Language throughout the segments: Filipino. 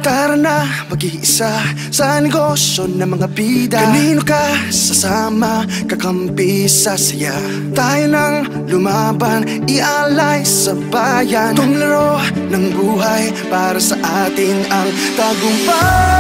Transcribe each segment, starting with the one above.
Tara na, mag-iisa sa negosyo ng mga bida. Kanino ka sasama, kakampi sa saya. Tayo nang lumaban, ialay sa bayan. Itong laro ng buhay para sa atin ang tagumpay.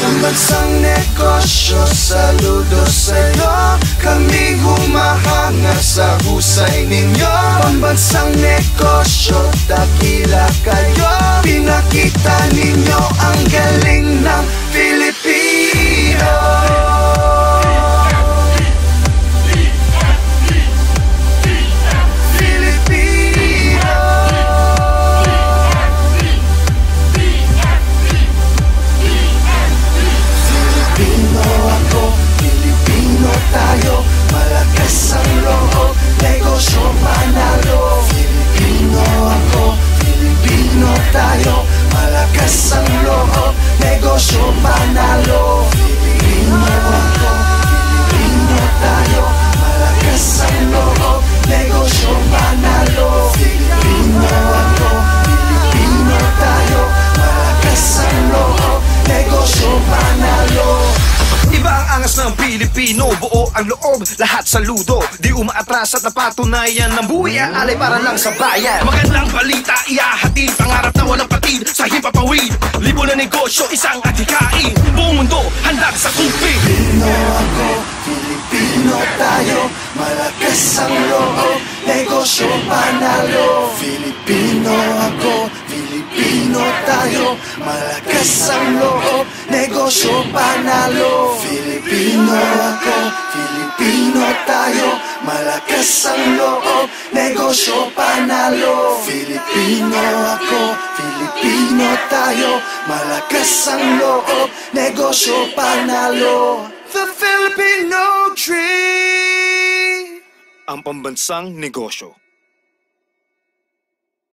Pambansang negosyo, saludo sa'yo. Kami humahanga sa husay ninyo. Pambansang negosyo, dakila kayo. Pinakita ninyo ang galing ng Pilipino. Tayo, malakas ang loob, negosyo panalo. Filipino ako, Filipino tayo, malakas ang loob, negosyo panalo. Filipino ako, Filipino tayo, malakas ang loob, negosyo panalo. Filipino ako, Filipino tayo, malakas ang loob, negosyo panalo. Iba ang angas ng Pilipino, buo ang loob, lahat saludo. Di umaatras at napatunayan ng buhay aalay para lang sa bayan. Magandang balita, ihahatid, pangarap na walang patid sa himpapawid. Libo na negosyo, isang adhikain, buong mundo handang sa kumpin. Filipino ako, Filipino tayo, malakas ang loob, negosyo panalo. Filipino ako, Filipino tayo, malakas ang loob, negosyo panalo. Filipino ako, Filipino tayo, malakas ang loob, negosyo panalo. Filipino ako, Filipino tayo, malakas ang loob, negosyo panalo. The Filipino Dream, ang pambansang negosyo.